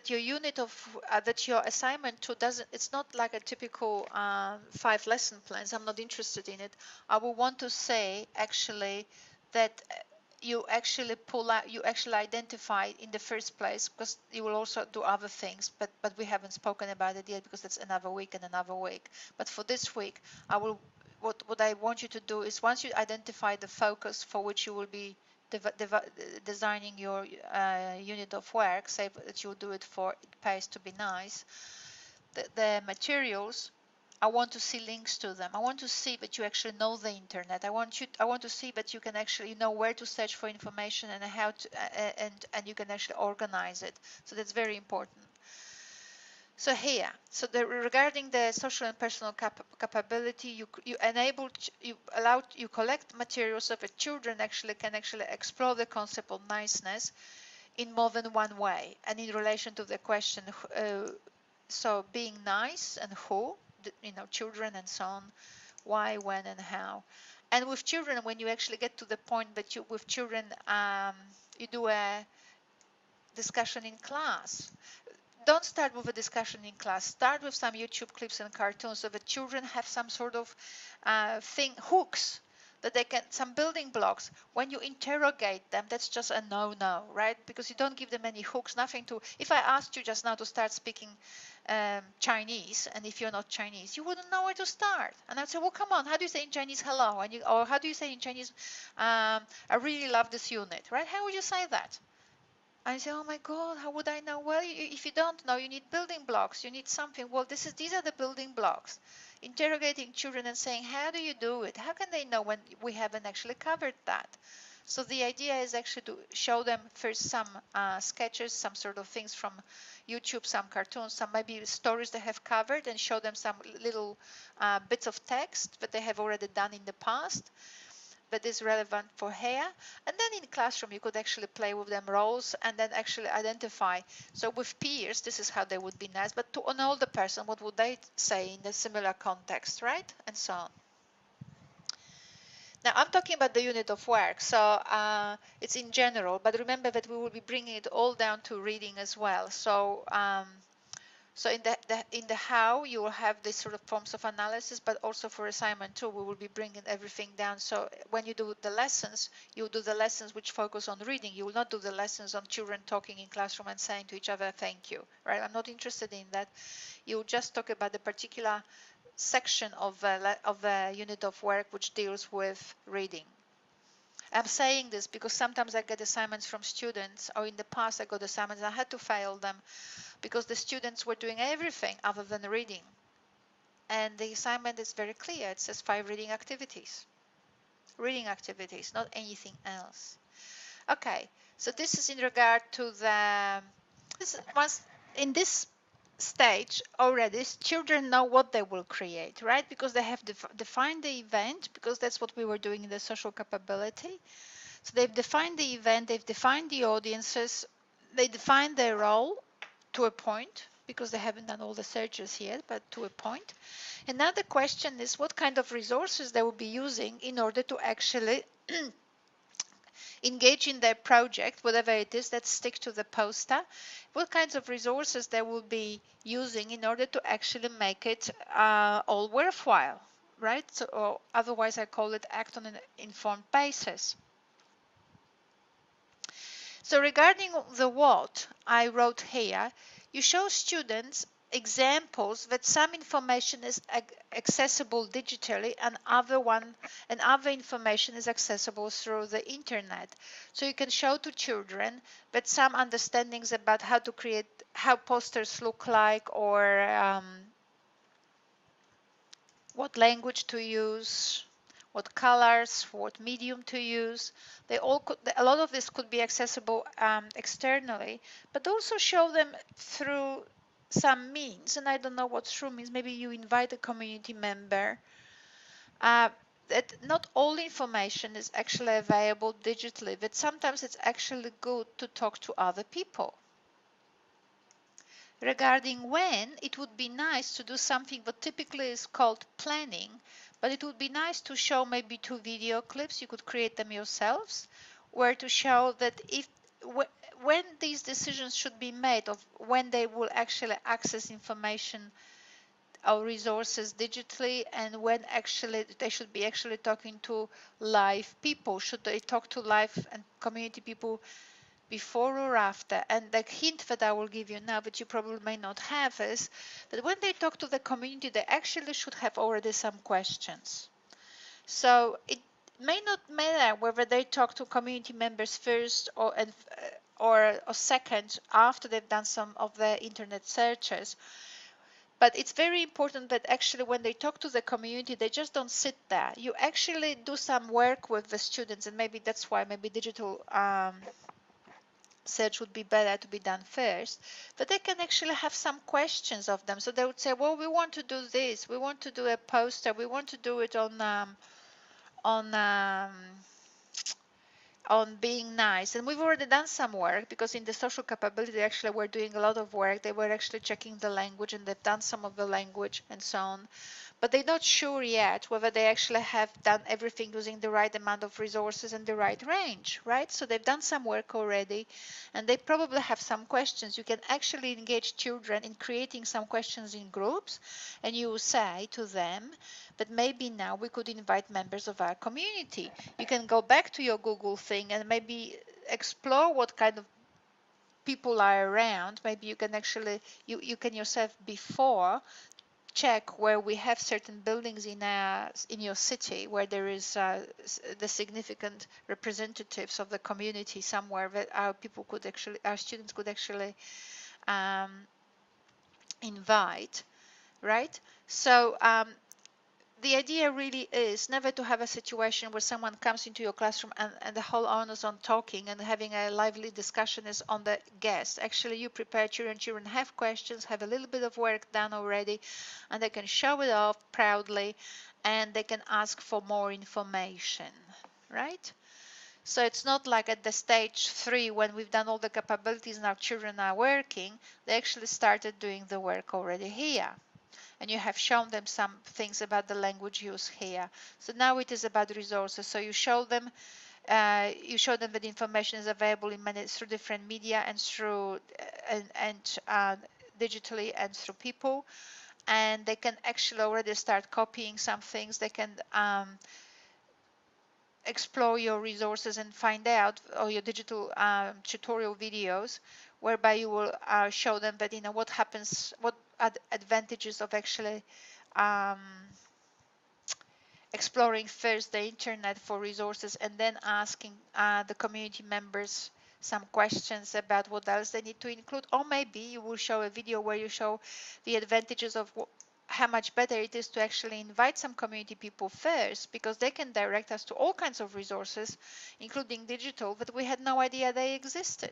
unit of that your assignment to doesn't, it's not like a typical 5 lesson plans. I'm not interested in it. I will want to say actually that you actually pull out, you actually identify in the first place, because you will also do other things, but we haven't spoken about it yet because that's another week and another week. But for this week, I will what I want you to do is, once you identify the focus for which you will be designing your unit of work, say that you do it for It Pays to Be Nice, the materials, I want to see links to them. I want to see that you actually know the internet. I want to see that you can actually know where to search for information and how to and you can actually organize it. So that's very important. So here, regarding the social and personal capability, you collect materials so that children can explore the concept of niceness in more than one way, and in relation to the question, so being nice and who, children and so on, why, when, and how. And with children, when you actually get to the point that with children, you do a discussion in class. Don't start with a discussion in class. Start with some YouTube clips and cartoons so that children have some sort of hooks that they can, some building blocks. When you interrogate them, that's just a no-no, right? Because you don't give them any hooks, nothing to. If I asked you just now to start speaking Chinese, and if you're not Chinese, you wouldn't know where to start. And I'd say, well, come on, how do you say in Chinese hello? Or how do you say in Chinese, I really love this unit, right? How would you say that? I say, oh my God, how would I know? Well, if you don't know, you need building blocks. You need something. Well, these are the building blocks. Interrogating children and saying, how do you do it? How can they know when we haven't actually covered that? So the idea is actually to show them first some sketches, some sort of things from YouTube, some cartoons, some maybe stories they have covered, and show them some little bits of text that they have already done in the past that is relevant for hair. And then in the classroom, you could actually play with them roles and then actually identify. So with peers, this is how they would be nice, but to an older person, what would they say in a similar context, right? And so on. Now, I'm talking about the unit of work, so it's in general, but remember that we will be bringing it all down to reading as well. So so in the how, you will have this sort of forms of analysis, but also for assignment 2, we will be bringing everything down. So when you do the lessons, you will do the lessons which focus on reading. You will not do the lessons on children talking in classroom and saying to each other, thank you, right? I'm not interested in that. You will just talk about the particular section of the unit of work which deals with reading. I'm saying this because sometimes I get assignments from students, or in the past I got assignments, I had to fail them because the students were doing everything other than reading. And the assignment is very clear. It says 5 reading activities. Reading activities, not anything else. Okay, so this is in regard to the, once in this stage already, children know what they will create, right? Because they have defined the event, because that's what we were doing in the social capability. So they've defined the event, they've defined the audiences, they defined their role to a point, because they haven't done all the searches yet, but to a point. And now the question is what kind of resources they will be using in order to actually engage in their project, whatever it is. Let's stick to the poster. What kinds of resources they will be using in order to actually make it all worthwhile, right? So, or otherwise I call it act on an informed basis. So regarding the what, I wrote here, you show students examples that some information is accessible digitally and other information is accessible through the internet. So you can show to children that some understandings about how to create, how posters look like, or what language to use, what colors, what medium to use. A lot of this could be accessible externally, but also show them through some means. And I don't know what through means. Maybe you invite a community member. That not all information is actually available digitally, but sometimes it's actually good to talk to other people. Regarding when, it would be nice to do something that typically is called planning, but it would be nice to show maybe 2 video clips. You could create them yourselves, where to show that when these decisions should be made of when they will actually access information or resources digitally, and when actually they should be actually talking to live people. Should they talk to live and community people before or after? And the hint that I will give you now, that you probably may not have, is that when they talk to the community, they actually should have already some questions. So it may not matter whether they talk to community members first or second after they've done some of the internet searches. But it's very important that actually when they talk to the community, they just don't sit there. You actually do some work with the students, and maybe that's why maybe digital search would be better to be done first. But they can actually have some questions of them. So they would say, well, we want to do this. We want to do a poster. We want to do it on on being nice. And we've already done some work, because in the social capability they actually were doing a lot of work. They were actually checking the language, and they've done some of the language and so on. But they're not sure yet whether they actually have done everything using the right amount of resources and the right range, right? So they've done some work already, and they probably have some questions. You can actually engage children in creating some questions in groups, and you say to them, but maybe now we could invite members of our community. You can go back to your Google thing and maybe explore what kind of people are around. Maybe you can actually, you can yourself before check where we have certain buildings in your city where there is the significant representatives of the community somewhere that our students could actually um, invite, right? So the idea really is never to have a situation where someone comes into your classroom and the whole onus on talking and having a lively discussion is on the guest. Actually, you prepare children have questions, have a little bit of work done already, and they can show it off proudly, and they can ask for more information, right? So it's not like at the stage 3 when we've done all the capabilities and our children are working. They actually started doing the work already here, and you have shown them some things about the language use here. So now it is about resources. So you show them that information is available in through different media and through digitally and through people, and they can actually already start copying some things. They can explore your resources and find out, or your digital tutorial videos, whereby you will show them that what happens, what are the advantages of actually exploring first the internet for resources, and then asking the community members some questions about what else they need to include. Or maybe you will show a video where you show the advantages of how much better it is to actually invite some community people first, because they can direct us to all kinds of resources, including digital, that we had no idea they existed.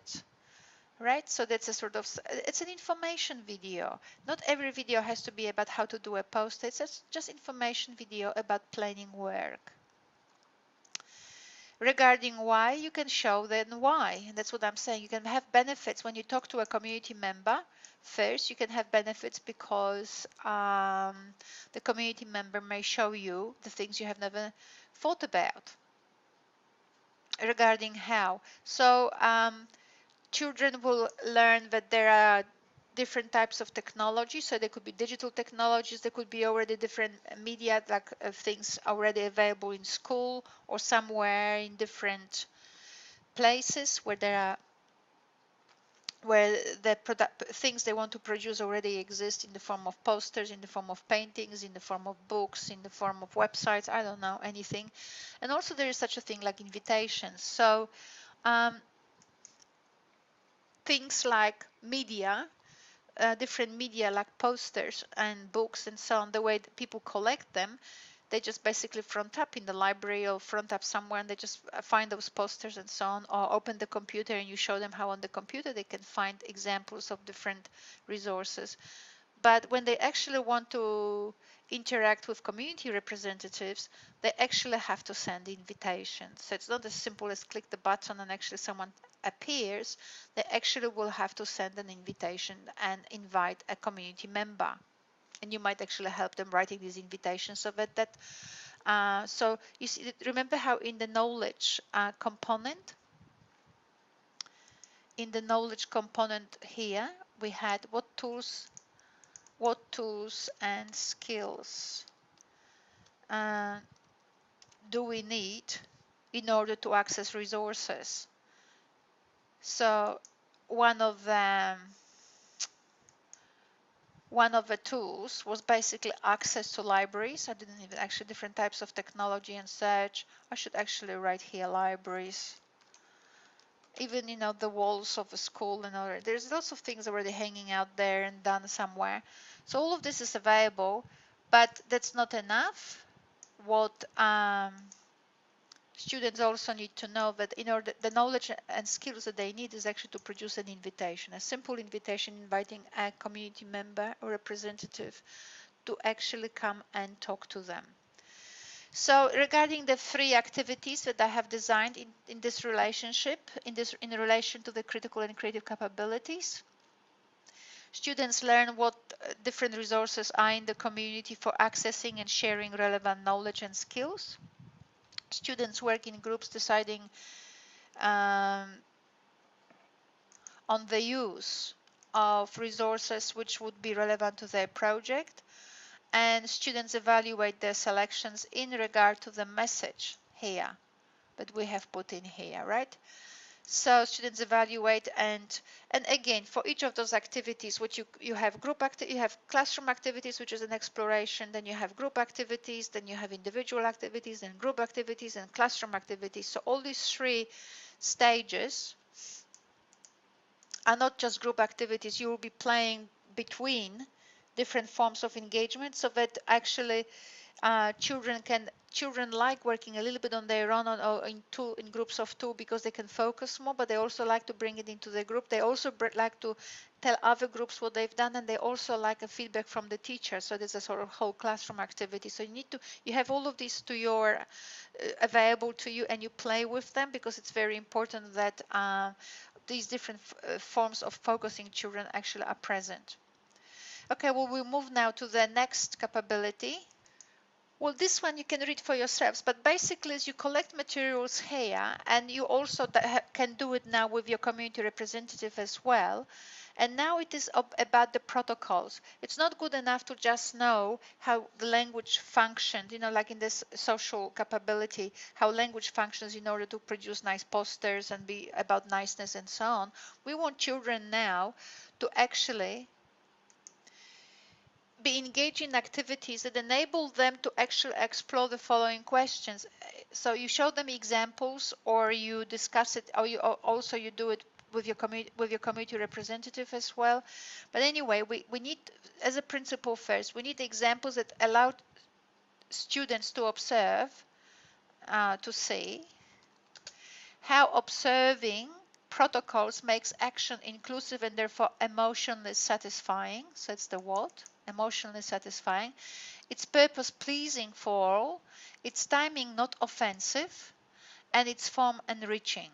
Right, so that's a sort of, it's an information video. Not every video has to be about how to do a post. It's just information video about planning work. Regarding why, you can show then why. And that's what I'm saying. You can have benefits when you talk to a community member. First, you can have benefits because the community member may show you the things you have never thought about. Regarding how, so children will learn that there are different types of technology. So there could be digital technologies, there could be already different media, like things already available in school or somewhere in different places where there are the things they want to produce already exist in the form of posters, in the form of paintings, in the form of books, in the form of websites, I don't know, anything. And also there is such a thing like invitations. So things like media, different media like posters and books and so on, the way that people collect them, they just basically front up in the library or front up somewhere, and they just find those posters and so on, or open the computer and you show them how on the computer they can find examples of different resources. But when they actually want to interact with community representatives, they actually have to send invitations. So it's not as simple as click the button and actually someone appears. They actually will have to send an invitation and invite a community member. And you might actually help them writing these invitations so that so you see, remember how in the knowledge component, here we had what tools and skills do we need in order to access resources. So one of the tools was basically access to libraries. I didn't even actually different types of technology and search. I should actually write here libraries. Even the walls of a school and all. There's lots of things already hanging out there and done somewhere. So all of this is available, but that's not enough. What students also need to know that in order the knowledge and skills that they need is actually to produce an invitation, a simple invitation inviting a community member or representative to actually come and talk to them. So regarding the 3 activities that I have designed in this relationship, in relation to the critical and creative capabilities, students learn what different resources are in the community for accessing and sharing relevant knowledge and skills. Students work in groups deciding on the use of resources which would be relevant to their project, and students evaluate their selections in regard to the message here that we have put in here, right? So students evaluate, and again, for each of those activities, what you have you have classroom activities, which is an exploration, then you have group activities, then you have individual activities, and group activities, and classroom activities. So all these 3 stages are not just group activities. You will be playing between different forms of engagement so that actually children like working a little bit on their own or in groups of 2 because they can focus more, but they also like to bring it into the group. They also like to tell other groups what they've done, and they also like a feedback from the teacher. So there's a sort of whole classroom activity. So you have all of these to your available to you, and you play with them, because it's very important that these different forms of focusing children actually are present. Okay, well, we'll move now to the next capability. Well, this one you can read for yourselves, but basically as you collect materials here, and you also can do it now with your community representative as well. And now it is about the protocols. It's not good enough to just know how the language functions, like in this social capability, how language functions in order to produce nice posters and be about niceness and so on. We want children now to actually be engaged in activities that enable them to actually explore the following questions. So you show them examples, or you discuss it, or you do it with your community representative as well. But anyway, we need, as a principle first, we need examples that allow students to observe, to see how observing protocols makes action inclusive and therefore emotionally satisfying. So it's the what? Emotionally satisfying. Its purpose pleasing for all. Its timing not offensive. And its form enriching.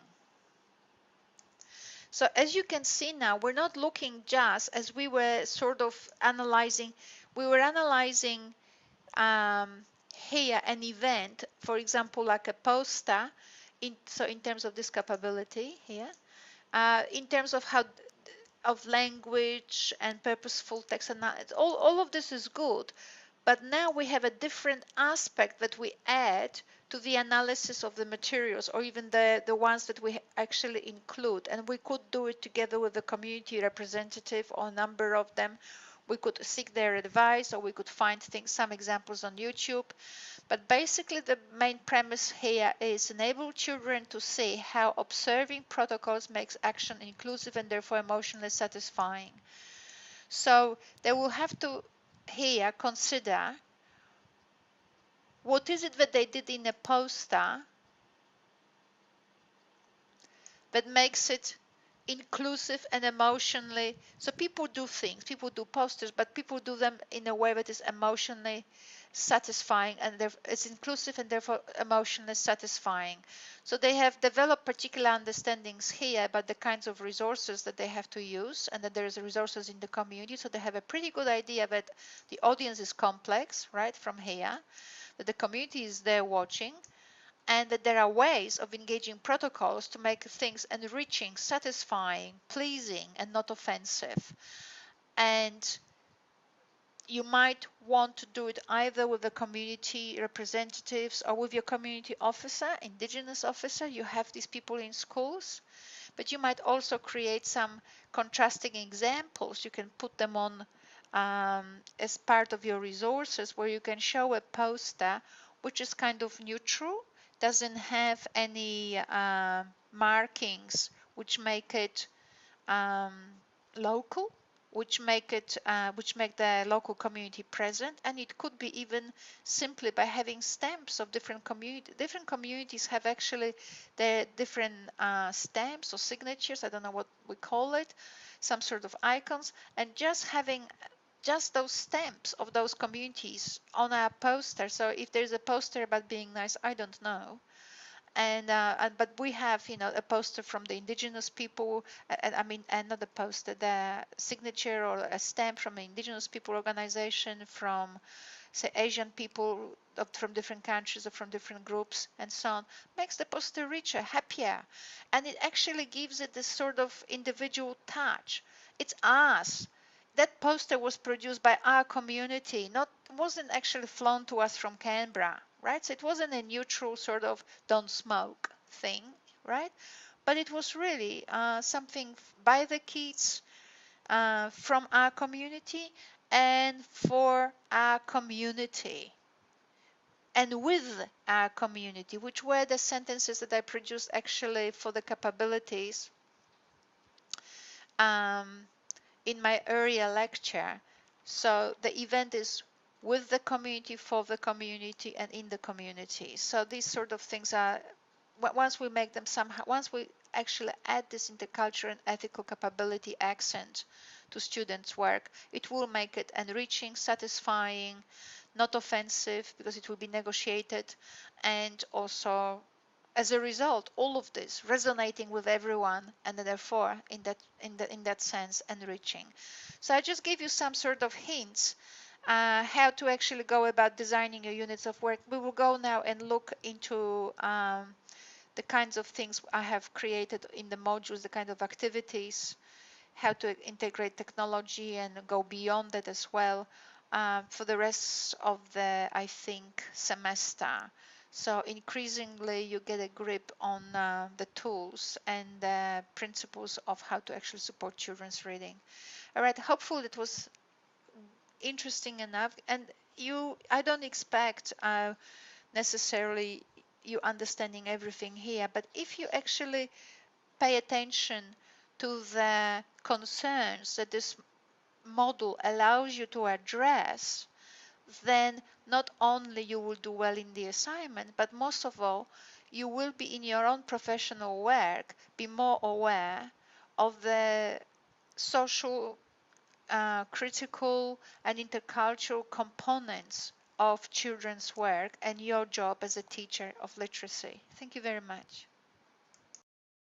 So as you can see now, we're not looking just as we were sort of analyzing. We were analyzing here an event, for example, like a poster. So in terms of this capability here, in terms of how of language and purposeful text analysis, all of this is good, but now we have a different aspect that we add to the analysis of the materials, or even the ones that we actually include, and we could do it together with a community representative or a number of them. We could seek their advice, or we could find some examples on YouTube. But basically the main premise here is enable children to see how observing protocols makes action inclusive and therefore emotionally satisfying. So they will have to here consider What is it that they did in a poster that makes it inclusive and emotionally, so people do things, people do posters, but people do them in a way that is emotionally satisfying, and it's inclusive and therefore emotionally satisfying. So they have developed particular understandings here about the kinds of resources that they have to use, and that there is resources in the community. So they have a pretty good idea that the audience is complex, right, from here, that the community is there watching, and that there are ways of engaging protocols to make things enriching, satisfying, pleasing, and not offensive. And you might want to do it either with the community representatives or with your community officer, indigenous officer. You have these people in schools, but you might also create some contrasting examples. You can put them on as part of your resources, where you can show a poster which is kind of neutral, doesn't have any markings which make it um, local, which make the local community present. And it could be even simply by having stamps of different communities. Different communities have actually their different stamps or signatures, I don't know what we call it, some sort of icons, and just having just those stamps of those communities on our poster. So if there's a poster about being nice, I don't know, but we have, you know, a poster from the indigenous people, I mean, and not a poster, the signature or a stamp from an indigenous people organization, from say Asian people from different countries or from different groups, and so on, makes the poster richer, happier, and it actually gives it this sort of individual touch. It's us. That poster was produced by our community, not wasn't actually flown to us from Canberra, right? So it wasn't a neutral sort of don't smoke thing, right? But it was really something by the kids, from our community and for our community and with our community, which were the sentences that I produced actually for the capabilities um, in my earlier lecture. So the event is with the community, for the community, and in the community. So these sort of things are, once we make them somehow, once we actually add this intercultural and ethical capability accent to students' work, it will make it enriching, satisfying, not offensive, because it will be negotiated, and also as a result, all of this resonating with everyone, and therefore in that sense enriching. So I just gave you some sort of hints how to actually go about designing your units of work. We will go now and look into the kinds of things I have created in the modules, the kind of activities, how to integrate technology and go beyond that as well for the rest of the, I think, semester. So increasingly you get a grip on the tools and the principles of how to actually support children's reading. All right, hopefully it was interesting enough. And I don't expect necessarily you understanding everything here, but if you actually pay attention to the concerns that this model allows you to address, then not only you will do well in the assignment, but most of all, you will be in your own professional work, be more aware of the social, critical, and intercultural components of children's work and your job as a teacher of literacy. Thank you very much.